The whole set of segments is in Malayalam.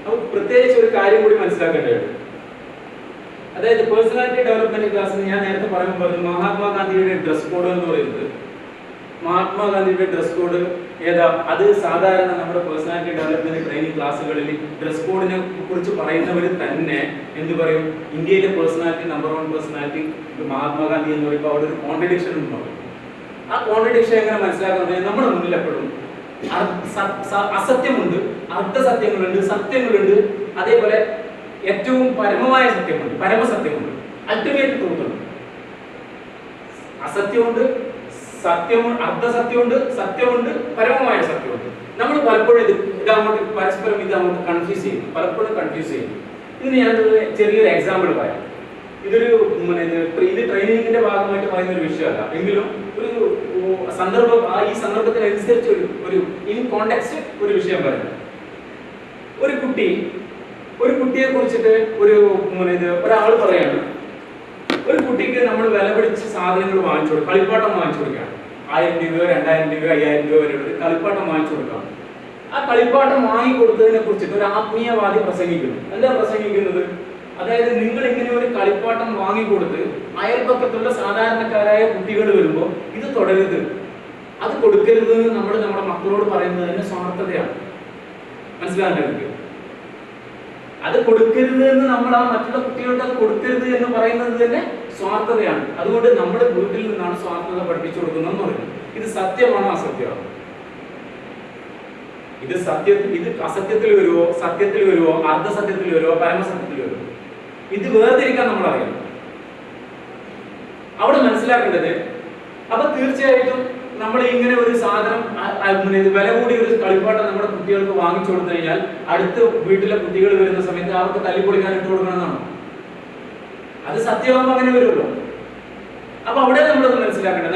അപ്പോൾ പ്രത്യേകിച്ച് ഒരു കാര്യം കൂടി മനസ്സിലാക്കേണ്ടതുണ്ട്. അതായത് പേഴ്സണാലിറ്റി ഡെവലപ്മെന്റ് ക്ലാസ്സിൽ ഞാൻ നേരത്തെ പറയുമ്പോൾ മഹാത്മാഗാന്ധിയുടെ ഡ്രസ് കോഡ് എന്ന് പറയുന്നത്, മഹാത്മാഗാന്ധിയുടെ ഡ്രസ് കോഡ് ഏതാ? അത് സാധാരണ നമ്മുടെ പേഴ്സണാലിറ്റി ഡെവലപ്മെന്റ് ട്രെയിനിങ് ക്ലാസ്സുകളിൽ ഡ്രസ് കോഡിനെ കുറിച്ച് പറയുന്നവർ തന്നെ എന്ത് പറയും? ഇന്ത്യയിലെ പേഴ്സണാലിറ്റി നമ്പർ 1 പേഴ്സണാലിറ്റി മഹാത്മാഗാന്ധി എന്ന് പറയുമ്പോൾ അവിടെ ഒരു കോൺട്രഡിക്ഷൻ ഉണ്ടാവും. ആ കോൺട്രഡിക്ഷൻ എങ്ങനെ മനസ്സിലാക്കുന്നത്? നമ്മുടെ മുന്നിൽ എപ്പോഴും അസത്യമുണ്ട്, അർദ്ധസത്യങ്ങളുണ്ട്, സത്യങ്ങളുണ്ട്, അതേപോലെ ഏറ്റവും പരമമായ സത്യമുണ്ട്, പരമസത്യമുണ്ട്, അൾട്ടിമേറ്റ് ട്രൂത്തുണ്ട്. അസത്യമുണ്ട്, സത്യമുണ്ട്, അർദ്ധസത്യമുണ്ട്, സത്യമുണ്ട്, പരമമായ സത്യമുണ്ട്. നമ്മൾ പലപ്പോഴും ഇതങ്ങോട്ട് പരസ്പരം ഇതങ്ങോട്ട് കൺഫ്യൂസ് ചെയ്യും, പലപ്പോഴും കൺഫ്യൂസ് ചെയ്യും. ഇതിന് ഞാനൊരു ചെറിയൊരു എക്സാമ്പിൾ പറയാം. ഇത് ട്രെയിനിങ്ങിന്റെ ഭാഗമായിട്ട് പറയുന്ന ഒരു വിഷയമല്ല, എങ്കിലും ഒരു സന്ദർഭം, ഈ സന്ദർഭത്തിനനുസരിച്ച് ഒരു ഇൻ കോണ്ടെക്സ്റ്റ് ഒരു വിഷയം പറയുന്നത്. ഒരു കുട്ടിയെ കുറിച്ചിട്ട് ഒരാൾ പറയാണ്, ഒരു കുട്ടിക്ക് നമ്മൾ വില പിടിച്ച് സാധനങ്ങൾ വാങ്ങിച്ചു കൊടുക്കും, കളിപ്പാട്ടം വാങ്ങിച്ചു കൊടുക്കുകയാണ്. 1000 രൂപയോ 2000 രൂപയോ 5000 രൂപ വരെ ഒരു കളിപ്പാട്ടം വാങ്ങിച്ചു കൊടുക്കാം. ആ കളിപ്പാട്ടം വാങ്ങിക്കൊടുത്തതിനെ കുറിച്ചിട്ട് ഒരു ആത്മീയവാദി പ്രസംഗിക്കുന്നു. എന്താ പ്രസംഗിക്കുന്നത്? അതായത് നിങ്ങൾ ഇങ്ങനെ ഒരു കളിപ്പാട്ടം വാങ്ങിക്കൊടുത്ത് അയൽപക്കത്തുള്ള സാധാരണക്കാരായ കുട്ടികൾ വരുമ്പോൾ ഇത് തുടരുത്, അത് കൊടുക്കരുത് എന്ന് നമ്മുടെ മക്കളോട് പറയുന്നത് തന്നെ സ്വാർത്ഥതയാണ്. മനസ്സിലാകുന്നുണ്ട്? അത് കൊടുക്കരുത് എന്ന് നമ്മൾ ആ മറ്റുള്ള കുട്ടികൾക്ക് അത് കൊടുക്കരുത് എന്ന് പറയുന്നത് തന്നെ സ്വാർത്ഥതയാണ്. അതുകൊണ്ട് നമ്മുടെ വീട്ടിൽ നിന്നാണ് സ്വാർത്ഥത പഠിപ്പിച്ചു കൊടുക്കുന്നതെന്ന് പറയുന്നത്. ഇത് സത്യമാണോ അസത്യമാണോ? ഇത് അസത്യത്തിൽ വരുമോ, സത്യത്തിൽ വരുമോ, അർദ്ധസത്യത്തിൽ വരുമോ, പരമസത്യത്തിൽ വരുമോ? ഇത് വേർതിരിക്കാൻ നമ്മൾ അറിയണം. അവിടെ മനസ്സിലാക്കേണ്ടത്, അപ്പൊ തീർച്ചയായിട്ടും നമ്മൾ ഇങ്ങനെ ഒരു സാധനം വില കൂടി ഒരു കളിപ്പാട്ടം നമ്മുടെ കുട്ടികൾക്ക് വാങ്ങിച്ചു കൊടുത്തു കഴിഞ്ഞാൽ അടുത്ത വീട്ടിലെ കുട്ടികൾ വരുന്ന സമയത്ത് അവർക്ക് തല്ലിപ്പൊളിക്കാൻ ഇട്ട് കൊടുക്കണമെന്നാണ്. അത് സത്യമാകുമ്പോൾ അങ്ങനെ വരുമല്ലോ. അപ്പൊ അവിടെ നമ്മളത് മനസ്സിലാക്കേണ്ടത്,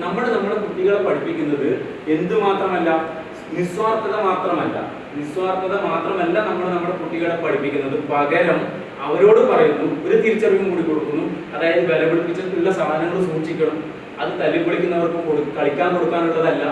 നമ്മുടെ കുട്ടികളെ പഠിപ്പിക്കുന്നത് എന്തുമാത്രമല്ല, നിസ്വാർത്ഥത മാത്രമല്ല നമ്മൾ നമ്മുടെ കുട്ടികളെ പഠിപ്പിക്കുന്നത്. പകരം അവരോട് പറയുന്നു, ഒരു തിരിച്ചറിവും കൂടി കൊടുക്കുന്നു. അതായത് വില പിടിപ്പിച്ചിട്ടുള്ള സാധനങ്ങൾ സൂക്ഷിക്കണം, അത് തല്ലിപ്പൊളിക്കുന്നവർക്ക് കളിക്കാൻ കൊടുക്കാനുള്ളതല്ല.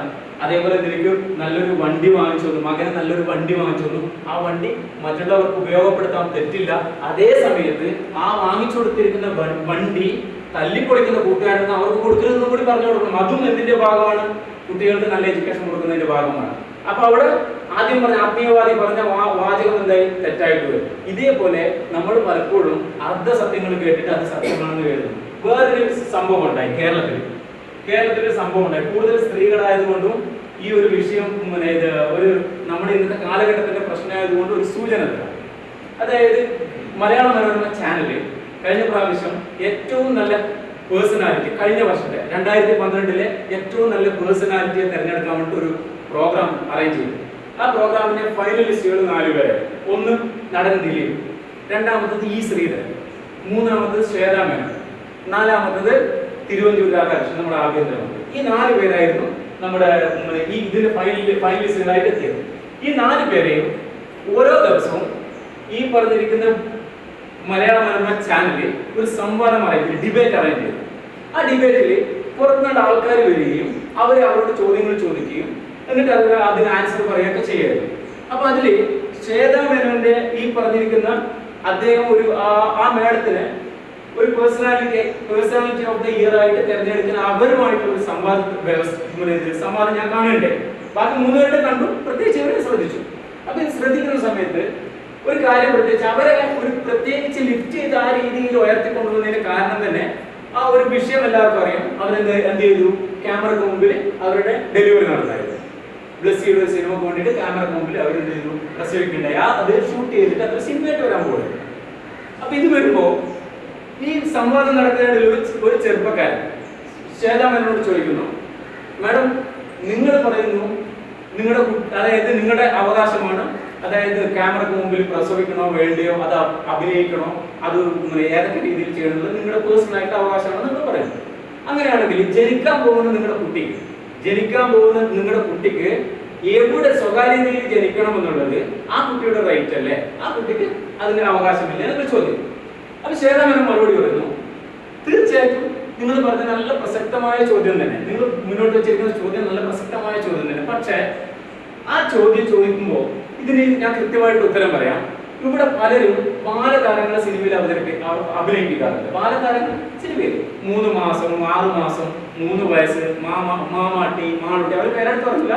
അതേപോലെ നിനക്ക് നല്ലൊരു വണ്ടി വാങ്ങിച്ചു തന്നു, മകന് നല്ലൊരു വണ്ടി വാങ്ങിച്ചു തന്നു, ആ വണ്ടി മറ്റുള്ളവർക്ക് ഉപയോഗപ്പെടുത്താൻ തെറ്റില്ല. അതേ സമയത്ത് ആ വാങ്ങിച്ചു കൊടുത്തിരിക്കുന്ന വണ്ടി തല്ലിപ്പൊളിക്കുന്ന കൂട്ടുകാരെന്ന് അവർക്ക് കൊടുക്കരുതെന്നും കൂടി പറഞ്ഞു കൊടുക്കണം. അതും എന്തിന്റെ ഭാഗമാണ്? കുട്ടികൾക്ക് നല്ല എഡ്യൂക്കേഷൻ കൊടുക്കുന്നതിന്റെ ഭാഗമാണ്. അപ്പൊ അവിടെ ആദ്യം പറഞ്ഞ ആത്മീയവാദി പറഞ്ഞ വാചകം എന്തായി? തെറ്റായിട്ട് വരും. ഇതേപോലെ നമ്മൾ പലപ്പോഴും അർദ്ധസത്യങ്ങൾ കേട്ടിട്ട് അത് സത്യമാണെന്ന് കരുതുന്നു. വേറൊരു സംഭവം ഉണ്ടായി കേരളത്തിൽ സംഭവം ഉണ്ടായി. കൂടുതൽ സ്ത്രീകളായതുകൊണ്ടും ഈ ഒരു വിഷയം ഒരു നമ്മുടെ ഇന്നത്തെ കാലഘട്ടത്തിന്റെ പ്രശ്നമായതുകൊണ്ട് ഒരു സൂചന തരാം. അതായത് മലയാള മനോരമ ചാനല് കഴിഞ്ഞ പ്രാവശ്യം ഏറ്റവും നല്ല പേഴ്സണാലിറ്റി, കഴിഞ്ഞ വർഷത്തെ 2012 ഏറ്റവും നല്ല പേഴ്സണാലിറ്റിയെ തിരഞ്ഞെടുക്കാൻ വേണ്ടി ഒരു പ്രോഗ്രാം അറേഞ്ച് ചെയ്തു. ആ പ്രോഗ്രാമിന്റെ ഫൈനലിസ്റ്റുകൾ 4 പേരെ. ഒന്ന് നടൻ ദിലീപ്, രണ്ടാമത്തത് ഇ ശ്രീധരൻ, മൂന്നാമത്തത് ശ്വേതാ മേനോൻ, നാലാമത്തത് തിരുവഞ്ചൂർ രാധാകൃഷ്ണൻ, നമ്മുടെ ആഭ്യന്തരമന്ത്രി. ഈ 4 പേരായിരുന്നു നമ്മുടെ ഇതിന്റെ ഫൈനലിസ്റ്റുകളായിട്ട് എത്തിയത്. ഈ 4 പേരെയും ഓരോ ദിവസവും ഈ പറഞ്ഞിരിക്കുന്ന മലയാള മനോരമ ചാനലിൽ ഒരു സംവാദം അറേഞ്ച്, ഡിബേറ്റ് അറേഞ്ച് ചെയ്തു. ആ ഡിബേറ്റിൽ പുറത്തുനിന്ന് ആൾക്കാർ വരികയും അവരോട് ചോദ്യങ്ങൾ ചോദിക്കുകയും എന്നിട്ട് അതിന് ആൻസർ പറയുകയൊക്കെ ചെയ്യായിരുന്നു. അപ്പൊ അതില് ശ്വേതാ മേനോന്റെ ഈ പറഞ്ഞിരിക്കുന്ന അദ്ദേഹം ആ മേഡത്തിന് ഒരു പേഴ്സണാലിറ്റി ഓഫ് ദ ഇയർ ആയിട്ട് തിരഞ്ഞെടുക്കുന്ന അവരുമായിട്ടുള്ള ഒരു സംവാദം ഞാൻ കാണണ്ടേ. ബാക്കി 3 പേരുടെ കണ്ടു, പ്രത്യേകിച്ച് ഇവരെ ശ്രദ്ധിച്ചു. അപ്പൊ ഇത് ശ്രദ്ധിക്കുന്ന സമയത്ത് ഒരു കാര്യം പ്രത്യേകിച്ച് അവരെ ഒരു പ്രത്യേകിച്ച് ലിഫ്റ്റ് ചെയ്ത് ആ രീതിയിൽ ഉയർത്തിക്കൊണ്ടുവന്നതിന് കാരണം തന്നെ ആ ഒരു വിഷയം എല്ലാവർക്കും അറിയാം. അവരെന്ത് ചെയ്തു? ക്യാമറക്ക് മുമ്പിൽ അവരുടെ ഡെലിവറി നടന്നായിരുന്നു. ബ്ലസ്സിയുടെ ഒരു സിനിമക്ക് വേണ്ടിയിട്ട് ക്യാമറക്ക് മുമ്പിൽ അവരെന്ത് ചെയ്തു? പ്രസവിക്കുണ്ടായി. അത് ഷൂട്ട് ചെയ്തിട്ട് അത്ര സിനിമയായിട്ട് വരാൻ പോകുന്നത്. അപ്പൊ ഇത് വരുമ്പോ ഈ സംവാദം നടക്കുന്നതിൽ ഒരു ചെറുപ്പക്കാരൻ ശ്വേതാ മേനോനോട് ചോദിക്കുന്നു, മാഡം നിങ്ങൾ പറയുന്നു അതായത് നിങ്ങളുടെ അവകാശമാണ്, അതായത് ക്യാമറക്ക് മുമ്പിൽ പ്രസവിക്കണോ വേണ്ടയോ, അത് അഭിനയിക്കണോ, അത് ഏതൊക്കെ രീതിയിൽ ചെയ്യണമെന്നത് നിങ്ങളുടെ പേഴ്സണലായിട്ട് അവകാശമാണ് നിങ്ങൾ പറയുന്നത്. അങ്ങനെയാണെങ്കിൽ ജനിക്കാൻ പോകുന്ന നിങ്ങളുടെ കുട്ടിക്ക് എവിടെ സ്വകാര്യതയിൽ ജനിക്കണം എന്നുള്ളത് ആ കുട്ടിയുടെ റൈറ്റ് അല്ലേ? ആ കുട്ടിക്ക് അതിന് അവകാശമില്ല എന്നൊരു ചോദ്യം. അപ്പൊ ശ്വേതാ മേനോൻ മറുപടി പറയുന്നു, തീർച്ചയായിട്ടും നിങ്ങൾ പറഞ്ഞ നല്ല പ്രസക്തമായ ചോദ്യം തന്നെ, നിങ്ങൾ മുന്നോട്ട് വെച്ചിരിക്കുന്ന ചോദ്യം നല്ല പ്രസക്തമായ ചോദ്യം തന്നെ. പക്ഷേ ആ ചോദ്യം ചോദിക്കുമ്പോൾ ഇതിന് ഞാൻ കൃത്യമായിട്ട് ഉത്തരം പറയാം. ഇവിടെ പലരും ബാലതാരങ്ങളെ സിനിമയിൽ അഭിനയിപ്പിക്കാറുണ്ട്. ബാലതാരങ്ങൾ സിനിമയിൽ 3 മാസം 6 മാസം 3 വയസ്സ് മാമാട്ടി മാളുട്ടി അവർ പേരെടുത്ത് പറഞ്ഞില്ല.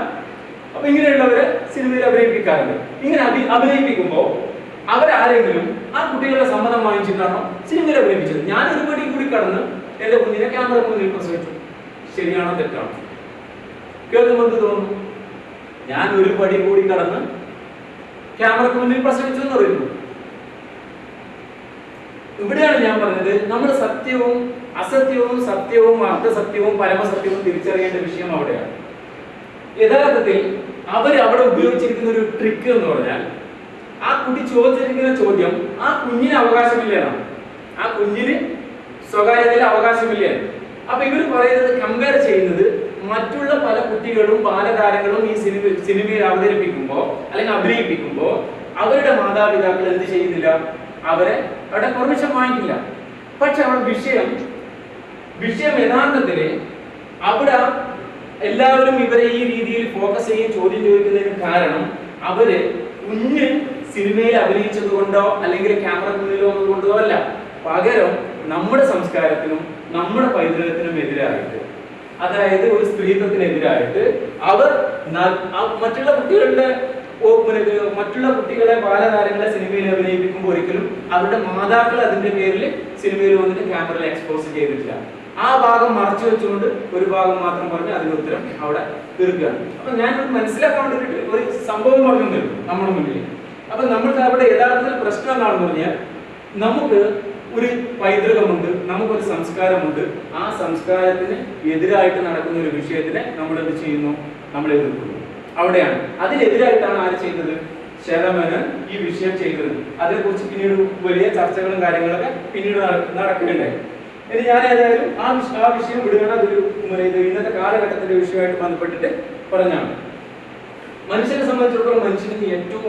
അപ്പൊ ഇങ്ങനെയുള്ളവരെ സിനിമയിൽ അഭിനയിപ്പിക്കാറുണ്ട്. ഇങ്ങനെ അഭിനയിപ്പിക്കുമ്പോൾ അവരാരെങ്കിലും ആ കുട്ടികളുടെ സമ്മതം വാങ്ങിച്ചിട്ടാണോ സിനിമയിൽ അഭിനയിപ്പിച്ചത്? ഞാൻ ഒരു പടി കൂടി കടന്ന് എന്റെ കുഞ്ഞിനെ ക്യാമറ മുന്നിൽ പ്രസവിച്ചു. ശരിയാണോ തെറ്റാണോ? കേൾക്കുമ്പോൾ എന്ത് തോന്നുന്നു? ഞാൻ ഒരു പടി കൂടി കടന്ന് ക്യാമറക്ക് മുന്നിൽ പ്രസവിച്ചു എന്ന് പറയുന്നു. ഇവിടെയാണ് ഞാൻ പറഞ്ഞത്, നമ്മൾ സത്യവും അസത്യവും സത്യവും അർദ്ധസത്യവും പരമസത്യവും തിരിച്ചറിയേണ്ട വിഷയം അവിടെയാണ്. യഥാർത്ഥത്തിൽ അവിടെ ഉപയോഗിച്ചിരിക്കുന്ന ഒരു ട്രിക്ക് എന്ന് പറഞ്ഞാൽ, ആ കുട്ടി ചോദിച്ചിരിക്കുന്ന ചോദ്യം ആ കുഞ്ഞിന് അവകാശമില്ലാണ്, ആ കുഞ്ഞിന് സ്വകാര്യതയിൽ അവകാശമില്ലാണ്. അപ്പൊ ഇവർ പറയുന്നത്, കമ്പയർ ചെയ്യുന്നത് മറ്റുള്ള പല കുട്ടികളും ബാലതാരങ്ങളും ഈ സിനിമയിൽ അവതരിപ്പിക്കുമ്പോൾ അല്ലെങ്കിൽ അഭിനയിപ്പിക്കുമ്പോൾ അവരുടെ മാതാപിതാക്കൾ എന്ത് ചെയ്യുന്നില്ല, അവരുടെ പെർമിഷൻ വാങ്ങിക്കില്ല. പക്ഷെ അവിടെ വിഷയം യഥാർത്ഥത്തില് അവിടെ എല്ലാവരും ഇവരെ ഈ രീതിയിൽ ഫോക്കസ് ചെയ്യും ചോദ്യം ചോദിക്കുന്നതിന് കാരണം അവര് കുഞ്ഞ് സിനിമയിൽ അഭിനയിച്ചത് കൊണ്ടോ അല്ലെങ്കിൽ ക്യാമറ മുന്നിലോ കൊണ്ടോ അല്ല, പകരം നമ്മുടെ സംസ്കാരത്തിനും നമ്മുടെ പൈതൃകത്തിനും എതിരായിട്ട്, അതായത് ഒരു സ്ത്രീത്വത്തിനെതിരായിട്ട് അവർ മറ്റുള്ള കുട്ടികളെ ബാലതാരങ്ങളെ സിനിമയിൽ അഭിനയിപ്പിക്കുമ്പോൾ ഒരിക്കലും അവരുടെ മാതാക്കൾ അതിന്റെ പേരിൽ സിനിമയിൽ വന്നിട്ട് ക്യാമറയിൽ എക്സ്പോസ് ചെയ്തിട്ടില്ല. ആ ഭാഗം മറച്ചു വെച്ചുകൊണ്ട് ഒരു ഭാഗം മാത്രം പറഞ്ഞ് അതിന് ഉത്തരം അവിടെ തീർക്കുകയാണ്. അപ്പൊ ഞാൻ മനസ്സിലാക്കാൻ വേണ്ടിയിട്ട് ഒരു സംഭവം പറഞ്ഞു തരും നമ്മുടെ മുന്നിൽ. അപ്പൊ നമ്മൾക്ക് അവിടെ യഥാർത്ഥത്തിൽ പ്രശ്നം എന്താണെന്ന് പറഞ്ഞാൽ, നമുക്ക് ഒരു പൈതൃകമുണ്ട്, നമുക്കൊരു സംസ്കാരമുണ്ട്. ആ സംസ്കാരത്തിന് എതിരായിട്ട് നടക്കുന്ന ഒരു വിഷയത്തിനെ നമ്മൾ എന്ത് ചെയ്യുന്നു? നമ്മൾ എതിർക്കുന്നു. അവിടെയാണ് അതിനെതിരായിട്ടാണ് ആര് ചെയ്തത്? ശ്വേതാമേനോൻ ഈ വിഷയം ചെയ്തത്. അതേക്കുറിച്ച് പിന്നീട് വലിയ ചർച്ചകളും കാര്യങ്ങളൊക്കെ പിന്നീട് നടക്കുന്നുണ്ടായി. ഇനി ഞാൻ ഏതായാലും ആ വിഷയം വിടുകയാണ്. അതൊരു ഇന്നത്തെ കാലഘട്ടത്തിന്റെ വിഷയമായിട്ട് ബന്ധപ്പെട്ടിട്ട് പറഞ്ഞാണ്. മനുഷ്യനെ സംബന്ധിച്ചിടത്തോളം മനുഷ്യന് ഏറ്റവും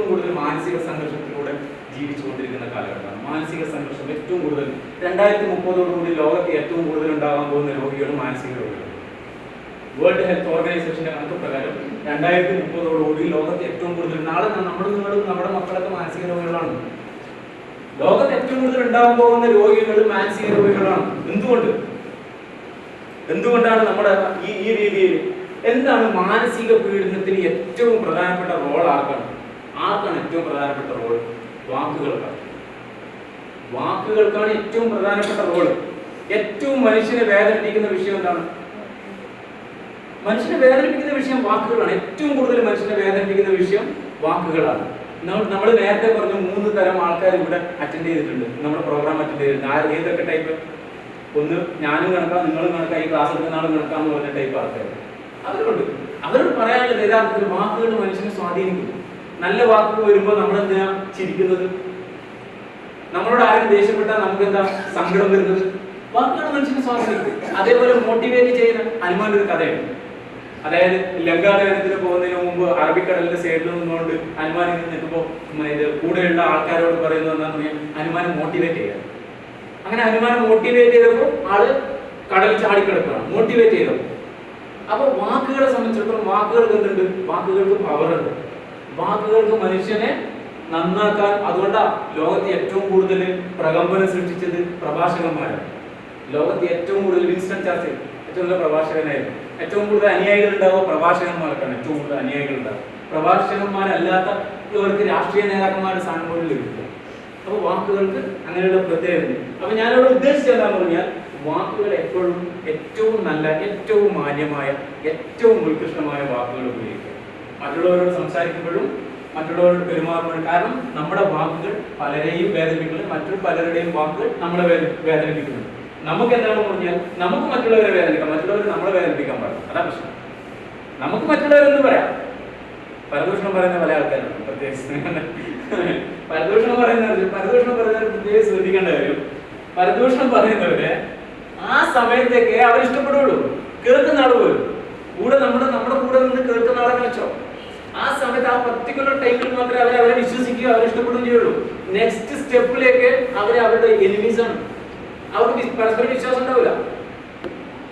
കൂടുതൽ മാനസിക സംഘർഷത്തിലൂടെ ജീവിച്ചുകൊണ്ടിരിക്കുന്ന കാലഘട്ടമാണ്. മാനസിക സംഘർഷം ഏറ്റവും കൂടുതൽ 2030 ലോകത്ത് ഏറ്റവും കൂടുതൽ ഉണ്ടാകാൻ പോകുന്ന രോഗികൾ മാനസിക രോഗികൾ. വേൾഡ് ഹെൽത്ത് ഓർഗനൈസേഷന്റെ കണക്ക് പ്രകാരം 2030 ലോകത്ത് ഏറ്റവും കൂടുതൽ, നാളെ നിങ്ങളും നമ്മുടെ മക്കളൊക്കെ മാനസിക രോഗികളാണ്. ലോകത്ത് ഏറ്റവും കൂടുതൽ ഉണ്ടാകാൻ പോകുന്ന രോഗികൾ മാനസിക രോഗികളാണ്. എന്തുകൊണ്ടാണ് നമ്മുടെ ഈ രീതിയിൽ? എന്താണ് മാനസിക പീഡനത്തിന് ഏറ്റവും പ്രധാനപ്പെട്ട റോൾ? ആർക്കാണ് ഏറ്റവും പ്രധാനപ്പെട്ട റോൾ? വാക്കുകൾക്കാണ് ഏറ്റവും പ്രധാനപ്പെട്ട റോൾ. ഏറ്റവും മനുഷ്യനെ വേദനിപ്പിക്കുന്ന വിഷയം എന്താണ്? മനുഷ്യനെ വേദനിപ്പിക്കുന്ന വിഷയം വാക്കുകളാണ്. ഏറ്റവും കൂടുതൽ മനുഷ്യനെ വേദനിപ്പിക്കുന്ന വിഷയം വാക്കുകളാണ്. നമ്മൾ നേരത്തെ പറഞ്ഞു 3 തരം ആൾക്കാർ ഇവിടെ അറ്റൻഡ് ചെയ്തിട്ടുണ്ട്, നമ്മുടെ പ്രോഗ്രാം അറ്റൻഡ് ചെയ്തിട്ടുണ്ട്. ഏതൊക്കെ ടൈപ്പ്? ഒന്ന് ഞാനും കണക്കാം, നിങ്ങളും കണക്കാം, ഈ ക്ലാസ് എടുക്കുന്ന ആളും കണക്കാന്ന് പറഞ്ഞ ടൈപ്പ് ആൾക്കാർ. അവരോട് പറയാനുള്ള യഥാർത്ഥത്തിൽ വാക്കുകൾ മനുഷ്യനെ സ്വാധീനിക്കും. നല്ല വാക്കുകൾ വരുമ്പോൾ നമ്മളെന്തിനാ ചിരിക്കുന്നത്? നമ്മളോട് ആരും ദേഷ്യപ്പെട്ടാൽ നമുക്ക് എന്താ സങ്കടം വരുന്നത്? വാക്കുകൾ മനുഷ്യനെ സ്വാധീനിക്കും. അതേപോലെ മോട്ടിവേറ്റ് ചെയ്യുന്ന ഹനുമാന്റെ ഒരു കഥയുണ്ട്. അതായത് ലങ്കാദഹനത്തിന് പോകുന്നതിന് മുമ്പ് അറബിക്കടലിന്റെ സൈഡിൽ നിന്നുകൊണ്ട് ഹനുമാൻ നിൽക്കുമ്പോൾ കൂടെയുള്ള ആൾക്കാരോട് പറയുന്നത് എന്താണെന്ന് പറഞ്ഞാൽ ഹനുമാനെ മോട്ടിവേറ്റ് ചെയ്യുക. അങ്ങനെ ഹനുമാനെ മോട്ടിവേറ്റ് ചെയ്തപ്പോൾ ആള് കടലിൽ ചാടിക്കിടക്കുകയാണ്, മോട്ടിവേറ്റ് ചെയ്തപ്പോൾ. അപ്പൊ വാക്കുകളെ സംബന്ധിച്ചിടത്തോളം വാക്കുകൾക്ക് എന്തുണ്ട്? വാക്കുകൾക്ക് പവറുണ്ട്. വാക്കുകൾക്ക് മനുഷ്യനെ നന്നാക്കാൻ. അതുകൊണ്ടാ ലോകത്ത് ഏറ്റവും കൂടുതൽ പ്രകമ്പനം സൃഷ്ടിച്ചത് പ്രഭാഷകന്മാരാണ്. ലോകത്ത് ഏറ്റവും കൂടുതൽ വിൻസ്റ്റൺ ചർച്ചിൽ ഏറ്റവും നല്ല പ്രഭാഷകനായിരുന്നു. ഏറ്റവും കൂടുതൽ അനുയായികൾ ഉണ്ടാവുക പ്രഭാഷകന്മാർക്കാണ്. ഏറ്റവും കൂടുതൽ അനുയായികൾ ഉണ്ടാവുക പ്രഭാഷകന്മാരല്ലാത്ത ഇവർക്ക് രാഷ്ട്രീയ നേതാക്കന്മാരുടെ സ്ഥാനം പോലും ലഭിക്കുക. അപ്പൊ വാക്കുകൾക്ക് അങ്ങനെയുള്ള പ്രത്യേകത. അപ്പൊ ഞാനിവിടെ ഉദ്ദേശിച്ചത് എന്താണെന്ന് പറഞ്ഞാൽ, വാക്കുകൾ എപ്പോഴും ഏറ്റവും നല്ല, ഏറ്റവും മാന്യമായ, ഏറ്റവും ഉത്കൃഷ്ടമായ വാക്കുകൾ ഉപയോഗിക്കുക. മറ്റുള്ളവരോട് സംസാരിക്കുമ്പോഴും മറ്റുള്ളവരോട് പെരുമാറുമ്പോഴും. കാരണം നമ്മുടെ വാക്കുകൾ പലരെയും വേദനിപ്പിക്കുന്നത്, മറ്റു പലരുടെയും വാക്കുകൾ നമ്മളെ വേദനിപ്പിക്കുന്നു. നമുക്ക് എന്താണെന്ന് പറഞ്ഞാൽ, നമുക്ക് മറ്റുള്ളവരെ വേദനിക്കാം, മറ്റുള്ളവർ നമ്മളെ വേദനിപ്പിക്കാൻ പാടില്ല. അതാ പ്രശ്നം. നമുക്ക് മറ്റുള്ളവരെന്ന് പറയാം. പരദൂഷണം പറയുന്ന പല ആൾക്കാരുണ്ട്. പ്രത്യേകിച്ച് പരദൂഷണം പറയുന്നവര് പ്രത്യേകിച്ച് ശ്രദ്ധിക്കേണ്ട കാര്യം, പരദൂഷണം പറയുന്നവരെ ആ സമയത്തേക്ക് അവരിഷ്ടപ്പെടുള്ളൂ. കേൾക്കുന്ന ആൾ പോലും കൂടെ നമ്മുടെ കൂടെ നിന്ന് കേൾക്കുന്ന ആളെ വെച്ചോ, ആ സമയത്ത് ആ പർട്ടിക്കുലർ ടൈമിൽ മാത്രമേ അവരെ വിശ്വസിക്കുകയോ അവരിഷ്ടപ്പെടുകയും ചെയ്യുള്ളൂ. നെക്സ്റ്റ് സ്റ്റെപ്പിലേക്ക് അവരുടെ എനിമീസ് ആണ്. അവർക്ക് പരസ്പരം വിശ്വാസം ഉണ്ടാവില്ല.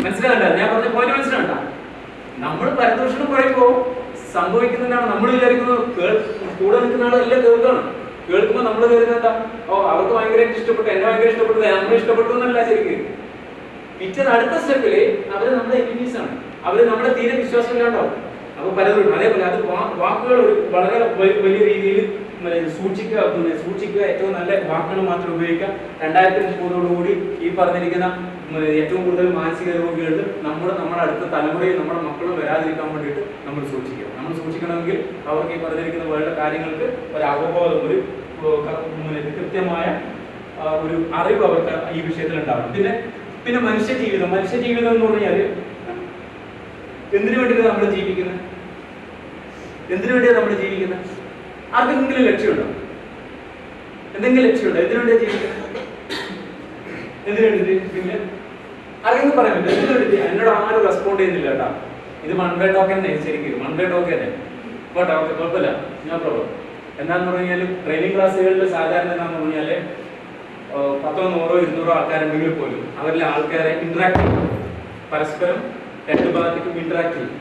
മനസ്സിലാകണ്ട? ഞാൻ പറഞ്ഞ പോയിന്റ് മനസ്സിലാകണ്ട? നമ്മൾ പരദൂഷണം പറയുമ്പോൾ സംഭവിക്കുന്നതിനാണ് നമ്മൾ വിചാരിക്കുന്നത്. കൂടെ നിൽക്കുന്ന ആളെല്ലാം കേൾക്കണം. കേൾക്കുമ്പോൾ നമ്മൾ കരുതുന്നത് എന്താ, ഓ അവർക്ക് ഭയങ്കരമായിട്ട് ഇഷ്ടപ്പെട്ടു, എന്നെ ഭയങ്കര ഇഷ്ടപ്പെട്ടു, നമ്മൾ ഇഷ്ടപ്പെട്ടു എന്നല്ല ശരിക്കും. പിറ്റേന്ന് അടുത്ത സ്റ്റെപ്പില് അവര് നമ്മുടെ എനിമീസ് ആണ്, അവര് നമ്മുടെ തീരെ വിശ്വാസമില്ലാണ്ടാവും. അപ്പൊ പലരും അതേപോലെ അത് വാക്കുകൾ ഒരു വളരെ വലിയ രീതിയിൽ സൂക്ഷിക്കുക, ഏറ്റവും നല്ല വാക്കുകൾ മാത്രം ഉപയോഗിക്കുക. 2030 ഈ പറഞ്ഞിരിക്കുന്ന ഏറ്റവും കൂടുതൽ മാനസിക രോഗികളിൽ നമ്മുടെ അടുത്ത തലമുറയിൽ നമ്മുടെ മക്കളും വരാതിരിക്കാൻ വേണ്ടിയിട്ട് നമ്മൾ സൂക്ഷിക്കുക. നമ്മൾ സൂക്ഷിക്കണമെങ്കിൽ അവർക്ക് ഈ പറഞ്ഞിരിക്കുന്ന പോലുള്ള കാര്യങ്ങൾക്ക് ഒരു അവബോധം, ഒരു കൃത്യമായ ഒരു അറിവ് അവർക്ക് ഈ വിഷയത്തിൽ ഉണ്ടാവണം. പിന്നെ മനുഷ്യ ജീവിതം എന്ന് പറഞ്ഞാൽ എന്തിനു വേണ്ടിയാണ് നമ്മൾ ജീവിക്കുന്നത്? ആർക്കെങ്കിലും ലക്ഷ്യമുണ്ടോ? എന്തെങ്കിലും ലക്ഷ്യമുണ്ടോ? എന്തിനു വേണ്ടിയാണ് ജീവിക്കുന്നത്? എന്തിനു വേണ്ടി? പിന്നെ ആർക്കെങ്കിലും പറയാൻ പറ്റും എന്തിനു വേണ്ടി? എന്നോട് ആരും റെസ്പോണ്ട് ചെയ്യുന്നില്ല കേട്ടോ. ഇത് വൺ വേ ടോക്ക് തന്നെ, ശരിക്കും വൺ വേ ടോക്ക് തന്നെ. പോട്ടെ, ഓക്കെ, കുഴപ്പമില്ല, നോ പ്രോബ്ലം. എന്താന്ന് പറഞ്ഞാൽ ട്രെയിനിങ് ക്ലാസ്സുകളിൽ സാധാരണ എന്താന്ന് പറഞ്ഞാൽ 10, 100, 200 ആൾക്കാരുണ്ടെങ്കിൽ പോലും അവരിലെ ആൾക്കാരെ ഇന്ററാക്ട് ചെയ്യും, പരസ്പരം രണ്ട് ഭാഗത്തേക്കും ഇന്ററാക്ട് ചെയ്യും.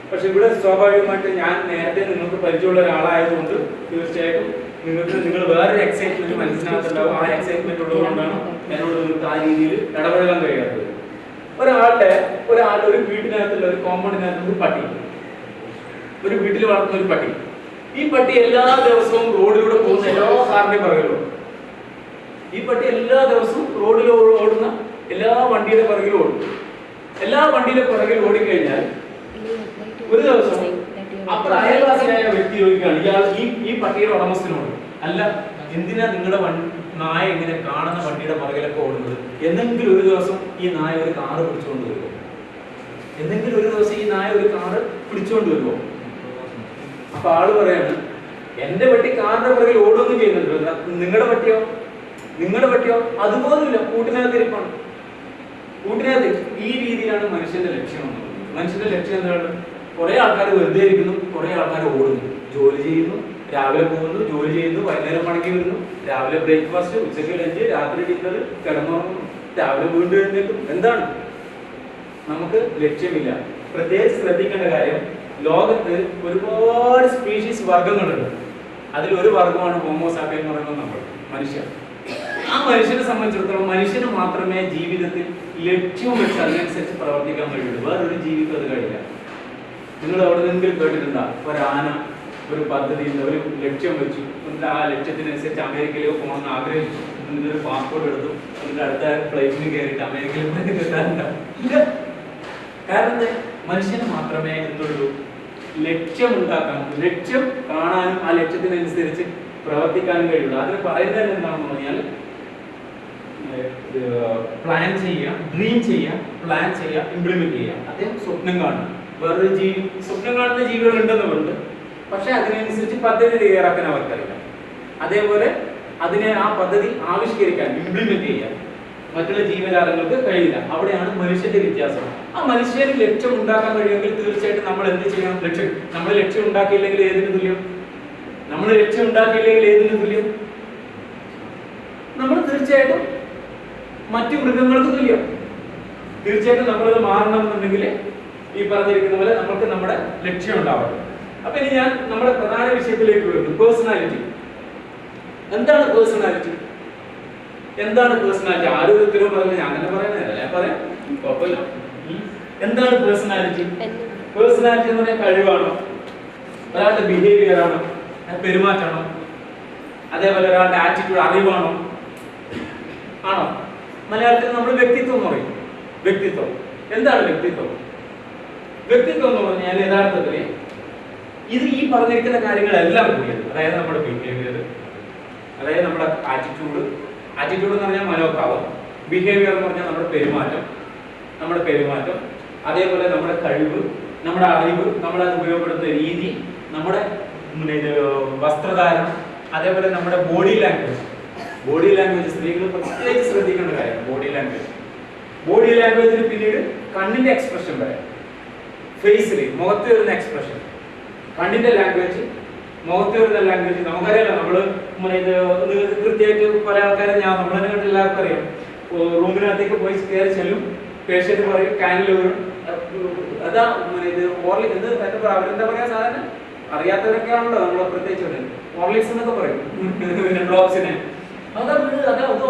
പക്ഷെ ഇവിടെ സ്വാഭാവികമായിട്ട് ഞാൻ നേരത്തെ നിങ്ങൾക്ക് പരിചയമുള്ള ഒരാളായതുകൊണ്ട് തീർച്ചയായിട്ടും നിങ്ങൾ വേറൊരു എക്സൈറ്റ്മെന്റ് മനസ്സിനകത്തുണ്ടാവും. ആ എക്സൈറ്റ്മെന്റ് ഉള്ളതുകൊണ്ടാണ് എന്നോട് നിങ്ങൾക്ക് ആ രീതിയിൽ ഇടപഴകാൻ കഴിയാത്തത്. ഒരാളുടെ ഒരു വീട്ടിനകത്തുള്ള ഒരു കോമ്പൗണ്ടിനകത്തുള്ള ഒരു വീട്ടിൽ വളർത്തുന്ന ഒരു പട്ടി. ഈ പട്ടി എല്ലാ ദിവസവും റോഡിലൂടെ പോകുന്ന എല്ലാ കാറിന്റെയും പിറകിലും. ഈ പട്ടി എല്ലാ ദിവസവും റോഡിൽ ഓടുന്ന എല്ലാ വണ്ടിയുടെ പിറകിലും ഓടും. എല്ലാ വണ്ടിയുടെ പിറകിൽ ഓടിക്കഴിഞ്ഞാൽ ഒരു ദിവസം അപ്പോൾ അയൽവാസിയായ വ്യക്തി ചോദിക്കുകയാണ് ഈ പട്ടിയുടെ ഉടമസ്ഥനോട്, അല്ല എന്തിനാ നിങ്ങളുടെ നായ ഇങ്ങനെ കാണുന്ന വണ്ടിയുടെ പുറകിലൊക്കെ ഓടുന്നത്? എന്തെങ്കിലും ഒരു ദിവസം ഈ നായ ഒരു കാറ് പിടിച്ചുകൊണ്ട് വരുമോ? വരുമോ? അപ്പൊ ആള് പറയാണ്, എന്റെ പട്ടി കാറിന്റെ പുറകിൽ ഓടുകയൊന്നും ചെയ്യുന്നുണ്ട്, നിങ്ങളുടെ പട്ടിയോ അതുപോലുമില്ല, കൂട്ടിനകത്തിരിപ്പാണ്. ഈ രീതിയിലാണ് മനുഷ്യന്റെ ലക്ഷ്യം. മനുഷ്യന്റെ ലക്ഷ്യം എന്താണ്? കുറെ ആൾക്കാർ വെറുതെ ഇരിക്കുന്നു, കുറെ ആൾക്കാർ ഓടുന്നു, ജോലി ചെയ്യുന്നു, രാവിലെ പോകുന്നു, ജോലി ചെയ്യുന്നു, വൈകുന്നേരം പണിക്ക് വരുന്നു, രാവിലെ ബ്രേക്ക്ഫാസ്റ്റ്, ഉച്ചയ്ക്ക് ലഞ്ച്, രാത്രി ഡിന്നർ, കിടന്നുറങ്ങുന്നു, രാവിലെ വീണ്ടും എഴുന്നേൽക്കും. എന്താണ്? നമുക്ക് ലക്ഷ്യമില്ല. പ്രത്യേകിച്ച് ശ്രദ്ധിക്കേണ്ട കാര്യം, ലോകത്ത് ഒരുപാട് സ്പീഷീസ് വർഗങ്ങളുണ്ട്. അതിലൊരു വർഗമാണ് ഹോമോസാപ്പിയൻ എന്ന് പറയുന്നത് നമ്മൾ മനുഷ്യർ. ആ മനുഷ്യനെ സംബന്ധിച്ചിടത്തോളം മനുഷ്യന് മാത്രമേ ജീവിതത്തിൽ ലക്ഷ്യവും വെച്ച് അതിനനുസരിച്ച് പ്രവർത്തിക്കാൻ കഴിയുള്ളൂ. വേറൊരു ജീവിക്കും അത് കഴിയില്ല. നിങ്ങൾ അവിടെ നിന്നെങ്കിലും കേട്ടിട്ടുണ്ടോ? ഒരാന ഒരു പദ്ധതി, ഒരു ലക്ഷ്യം വെച്ചു, എന്നിട്ട് ആ ലക്ഷ്യത്തിനനുസരിച്ച് അമേരിക്കയിലേക്ക് പോകണമെന്ന് ആഗ്രഹിച്ചു, എന്നിട്ട് ഒരു പാസ്പോർട്ട് എടുത്തു, എന്നിട്ട് അടുത്ത ഫ്ലൈറ്റിന് കയറിയിട്ട് അമേരിക്കയിലേക്ക് എത്താറുണ്ടാവും. കാരണം മനുഷ്യന് മാത്രമേ എന്തുള്ളൂ? ലക്ഷ്യം ഉണ്ടാക്കാനും ലക്ഷ്യം കാണാനും ആ ലക്ഷ്യത്തിനനുസരിച്ച് പ്രവർത്തിക്കാനും കഴിയുള്ളൂ. അതിന് പറയുന്നത് എന്താണെന്ന് പറഞ്ഞാൽ പ്ലാൻ ചെയ്യുക, ഡ്രീം ചെയ്യുക, പ്ലാൻ ചെയ്യുക, ഇംപ്ലിമെന്റ് ചെയ്യുക. അദ്ദേഹം സ്വപ്നം കാണും. വേറൊരു സ്വപ്നം കാണുന്ന ജീവികളുണ്ടെന്നുണ്ട്, പക്ഷെ അതിനനുസരിച്ച് പദ്ധതി തയ്യാറാക്കാൻ അവർക്കറിയില്ല. അതേപോലെ ആ പദ്ധതി ആവിഷ്കരിക്കാൻ, ഇംപ്ലിമെന്റ് ചെയ്യാൻ മറ്റുള്ള ജീവജാലങ്ങൾക്ക് കഴിയില്ല. അവിടെയാണ് മനുഷ്യന്റെ വ്യത്യാസം. ആ മനുഷ്യന് ലക്ഷ്യം ഉണ്ടാക്കാൻ കഴിയുമെങ്കിൽ തീർച്ചയായിട്ടും നമ്മൾ എന്ത് ചെയ്യണം? നമ്മൾ ലക്ഷ്യം ഉണ്ടാക്കിയില്ലെങ്കിൽ ഏതിന് തുല്യം? നമ്മൾ തീർച്ചയായിട്ടും മറ്റു മൃഗങ്ങൾക്ക് തുല്യം. തീർച്ചയായിട്ടും നമ്മളത് മാറണമെന്നുണ്ടെങ്കിൽ ഈ പറഞ്ഞിരിക്കുന്ന പോലെ നമുക്ക് നമ്മുടെ ലക്ഷ്യം ഉണ്ടാവണം. അപ്പൊ ഇനി ഞാൻ നമ്മുടെ പ്രധാന വിഷയത്തിലേക്ക് വരുന്നു. പേഴ്സണാലിറ്റി. എന്താണ് പേഴ്സണാലിറ്റി? ആരോഗ്യത്തിലും പറഞ്ഞ ഞാൻ തന്നെ പറയുന്നതല്ല, ഞാൻ പറയാം, കുഴപ്പമില്ല. എന്താണ് പേഴ്സണാലിറ്റി? പേഴ്സണാലിറ്റി എന്ന് പറഞ്ഞാൽ കഴിവാണോ? ഒരാളുടെ ബിഹേവിയർ ആണോ? പെരുമാറ്റമാണോ? അതേപോലെ ഒരാളുടെ ആറ്റിറ്റ്യൂഡ്, അറിവാണോ? ആണോ? മലയാളത്തിൽ നമ്മൾ വ്യക്തിത്വം എന്ന് പറയും. വ്യക്തിത്വം എന്താണ്? വ്യക്തിത്വം എന്ന് പറഞ്ഞാൽ യഥാർത്ഥത്തിൽ ഇത് ഈ പറഞ്ഞിരിക്കുന്ന കാര്യങ്ങളെല്ലാം കൂടിയത്. അതായത് നമ്മുടെ ബിഹേവിയർ, അതായത് നമ്മുടെ ആറ്റിറ്റ്യൂഡ് എന്ന് പറഞ്ഞാൽ മനോഭാവം, ബിഹേവിയർ എന്ന് പറഞ്ഞാൽ നമ്മുടെ പെരുമാറ്റം, അതേപോലെ നമ്മുടെ കഴിവ്, നമ്മുടെ അറിവ്, നമ്മളത് ഉപയോഗപ്പെടുത്തുന്ന രീതി, നമ്മുടെ വസ്ത്രധാരണം, അതേപോലെ നമ്മുടെ ബോഡി ലാംഗ്വേജ്. സ്ത്രീകൾ പ്രത്യേകിച്ച് ശ്രദ്ധിക്കേണ്ട കാര്യമാണ് ബോഡി ലാംഗ്വേജിൽ. പിന്നീട് കണ്ണിന്റെ എക്സ്പ്രഷൻ വരെ, ഫേസിൽ മുഖത്ത് വരുന്ന എക്സ്പ്രഷൻ, കണ്ണിന്റെ ലാംഗ്വേജ്, മുഖത്ത് വരുന്ന ലാംഗ്വേജ്. നമുക്കറിയാലോ, നമ്മള് കൃത്യമായിട്ട് പല ആൾക്കാരെ നമ്മളെ കണ്ടിട്ട് എല്ലാവർക്കും അറിയാം. റൂമിനകത്തേക്ക് പോയി കയറി ചെല്ലും, പേഷ്യന്റ് പറയും, കാനിൽ വരും, അതാ ഇത് ഓർലിക്സ് ഇത് അവരെന്താ പറയാ സാധാരണ അറിയാത്തവരൊക്കെ ആണല്ലോ നമ്മളെ പ്രത്യേകിച്ച് ഓർലിക്സ് എന്നൊക്കെ പറയും ബ്ലോക്സിനെ അതാ വീട് അതാ ഇത്